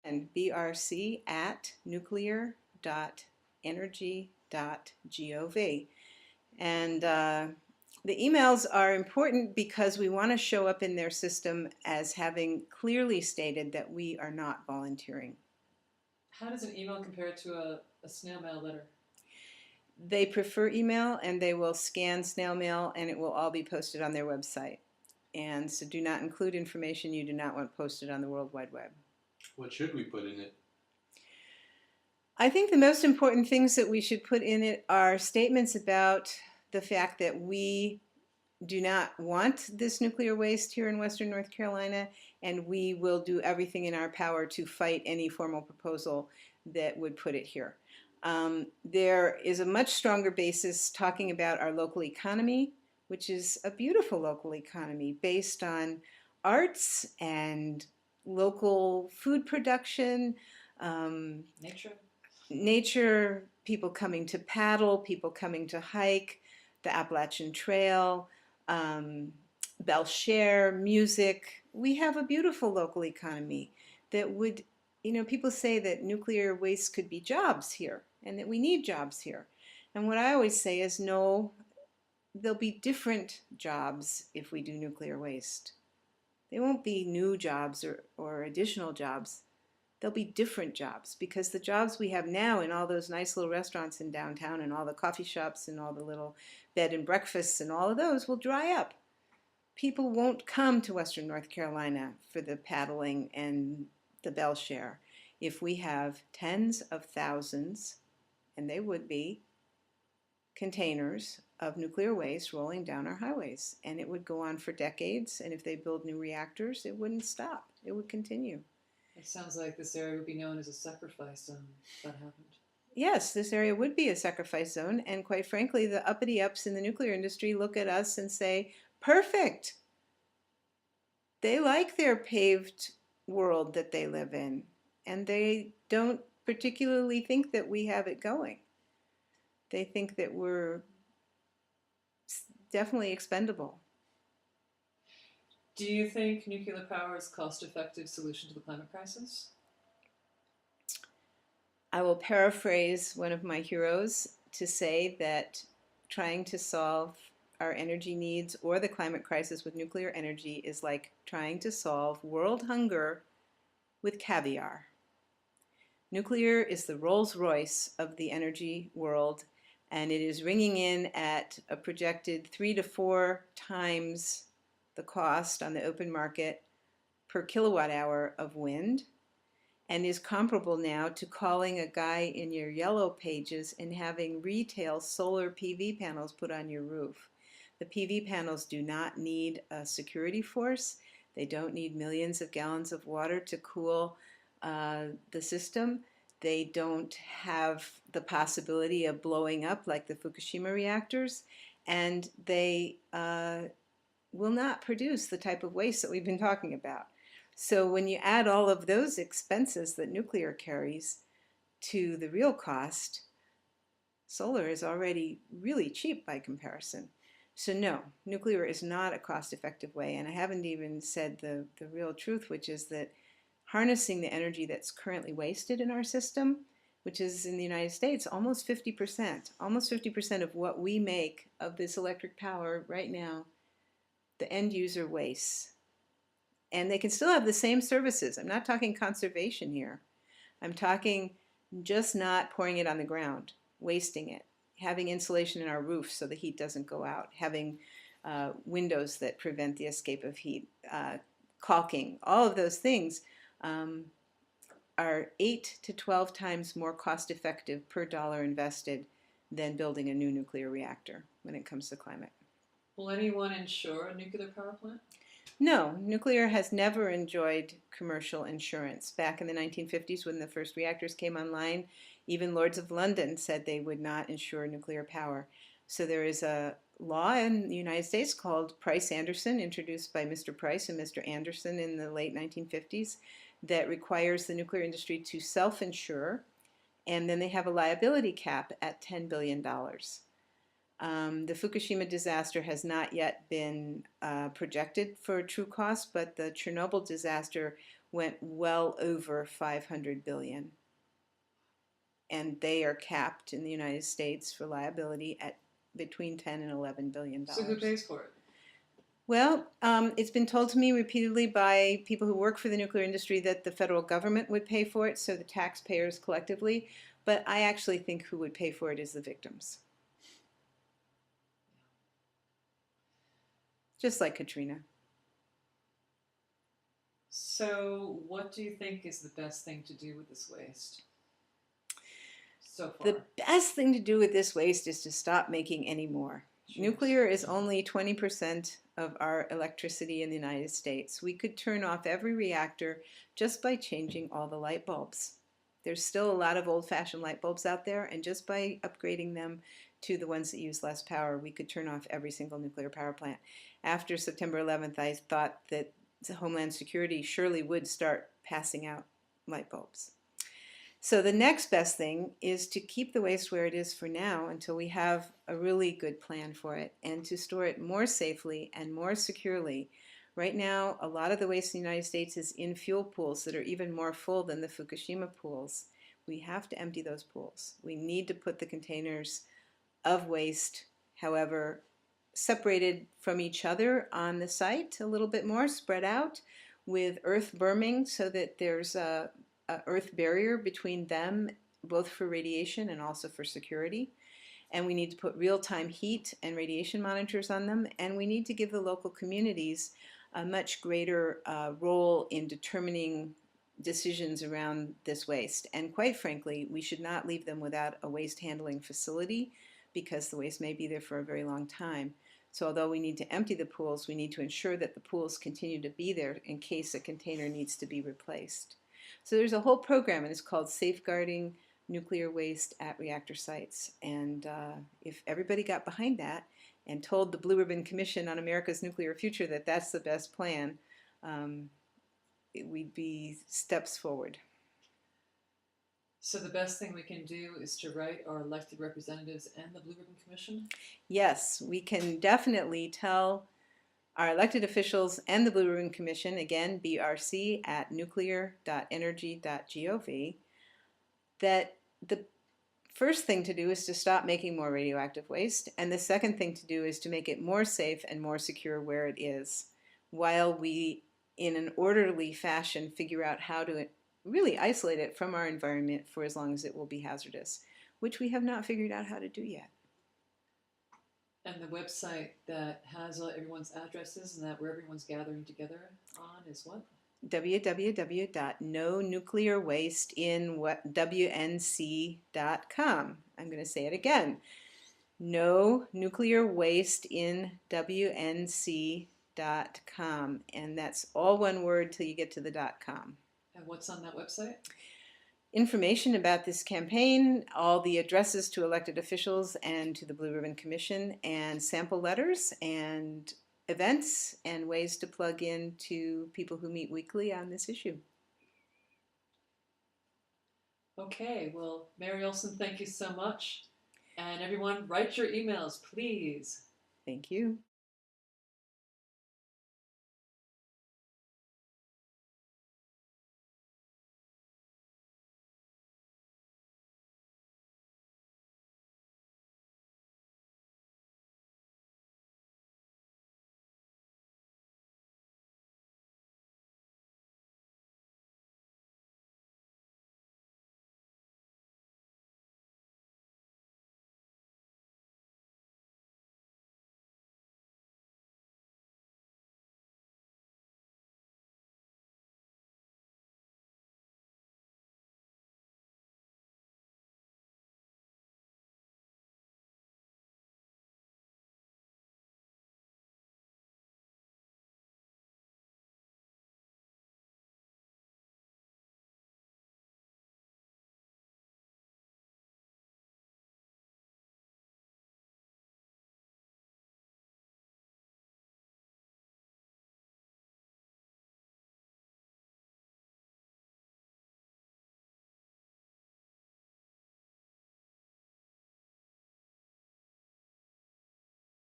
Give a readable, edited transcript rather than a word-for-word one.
and brc@nuclear.energy.gov. And the emails are important because we want to show up in their system as having clearly stated that we are not volunteering. How does an email compare to a snail mail letter? They prefer email, and they will scan snail mail, and it will all be posted on their website. And so do not include information you do not want posted on the World Wide Web. What should we put in it? I think the most important things that we should put in it are statements about the fact that we do not want this nuclear waste here in Western North Carolina, and we will do everything in our power to fight any formal proposal that would put it here. There is a much stronger basis talking about our local economy, which is a beautiful local economy based on arts and local food production, nature, people coming to paddle, people coming to hike, the Appalachian Trail, Belshare, music. We have a beautiful local economy that would, people say that nuclear waste could be jobs here and that we need jobs here. And what I always say is no, there'll be different jobs if we do nuclear waste. They won't be new jobs or additional jobs. There'll be different jobs because the jobs we have now in all those nice little restaurants in downtown and all the coffee shops and all the little bed and breakfasts and all of those will dry up. People won't come to Western North Carolina for the paddling and the Belshare if we have tens of thousands, and they would be, containers of nuclear waste rolling down our highways. And it would go on for decades, and if they build new reactors, it wouldn't stop. It would continue. It sounds like this area would be known as a sacrifice zone if that happened. Yes, this area would be a sacrifice zone, and quite frankly, the uppity-ups in the nuclear industry look at us and say, perfect! They like their paved world that they live in, and they don't particularly think that we have it going. They think that we're definitely expendable. Do you think nuclear power is a cost-effective solution to the climate crisis? I will paraphrase one of my heroes to say that trying to solve our energy needs or the climate crisis with nuclear energy is like trying to solve world hunger with caviar. Nuclear is the Rolls-Royce of the energy world, and it is ringing in at a projected 3 to 4 times the cost on the open market per kilowatt hour of wind, and is comparable now to calling a guy in your yellow pages and having retail solar PV panels put on your roof. The PV panels do not need a security force. They don't need millions of gallons of water to cool the system. They don't have the possibility of blowing up like the Fukushima reactors, and they will not produce the type of waste that we've been talking about. So when you add all of those expenses that nuclear carries to the real cost, solar is already really cheap by comparison. So no, nuclear is not a cost-effective way, and I haven't even said the real truth, which is that harnessing the energy that's currently wasted in our system, which is in the United States almost 50% of what we make of this electric power right now, the end user wastes. And they can still have the same services. I'm not talking conservation here. I'm talking just not pouring it on the ground, wasting it, having insulation in our roofs so the heat doesn't go out, having windows that prevent the escape of heat, caulking, all of those things are 8 to 12 times more cost effective per dollar invested than building a new nuclear reactor when it comes to climate. Will anyone insure a nuclear power plant? No, nuclear has never enjoyed commercial insurance. Back in the 1950s when the first reactors came online, even Lords of London said they would not insure nuclear power. So there is a law in the United States called Price-Anderson, introduced by Mr. Price and Mr. Anderson in the late 1950s, that requires the nuclear industry to self-insure, and then they have a liability cap at $10 billion. The Fukushima disaster has not yet been projected for true cost, but the Chernobyl disaster went well over 500 billion. And they are capped in the United States for liability at between 10 and 11 billion dollars. So who pays for it? Well, it's been told to me repeatedly by people who work for the nuclear industry that the federal government would pay for it, so the taxpayers collectively. But I actually think who would pay for it is the victims. Just like Katrina. So what do you think is the best thing to do with this waste so far? The best thing to do with this waste is to stop making any more. Jeez. Nuclear is only 20% of our electricity in the United States. We could turn off every reactor just by changing all the light bulbs. There's still a lot of old-fashioned light bulbs out there, and just by upgrading them to the ones that use less power, we could turn off every single nuclear power plant. After September 11th, I thought that Homeland Security surely would start passing out light bulbs. So the next best thing is to keep the waste where it is for now until we have a really good plan for it, and to store it more safely and more securely. Right now, a lot of the waste in the United States is in fuel pools that are even more full than the Fukushima pools. We have to empty those pools. We need to put the containers of waste, however, separated from each other on the site a little bit more, spread out, with earth berming so that there's a earth barrier between them, both for radiation and also for security. And we need to put real-time heat and radiation monitors on them, and we need to give the local communities a much greater role in determining decisions around this waste. And quite frankly, we should not leave them without a waste handling facility, because the waste may be there for a very long time. So although we need to empty the pools, we need to ensure that the pools continue to be there in case a container needs to be replaced. So there's a whole program, and it's called Safeguarding Nuclear Waste at Reactor Sites. And if everybody got behind that and told the Blue Ribbon Commission on America's Nuclear Future that that's the best plan, we'd be steps forward. So the best thing we can do is to write our elected representatives and the Blue Ribbon Commission? Yes, we can definitely tell our elected officials and the Blue Ribbon Commission, again, brc@nuclear.energy.gov, that the first thing to do is to stop making more radioactive waste, and the second thing to do is to make it more safe and more secure where it is, while we, in an orderly fashion, figure out how to really isolate it from our environment for as long as it will be hazardous, which we have not figured out how to do yet. And the website that has everyone's addresses and that where everyone's gathering together on is what? www.NoNuclearWasteInWNC.com. I'm going to say it again. NoNuclearWasteInWNC.com. And that's all one word till you get to the .com. And what's on that website? Information about this campaign, all the addresses to elected officials and to the Blue Ribbon Commission, and sample letters and events and ways to plug in to people who meet weekly on this issue. Okay, well, Mary Olson, thank you so much. And everyone, write your emails, please. Thank you.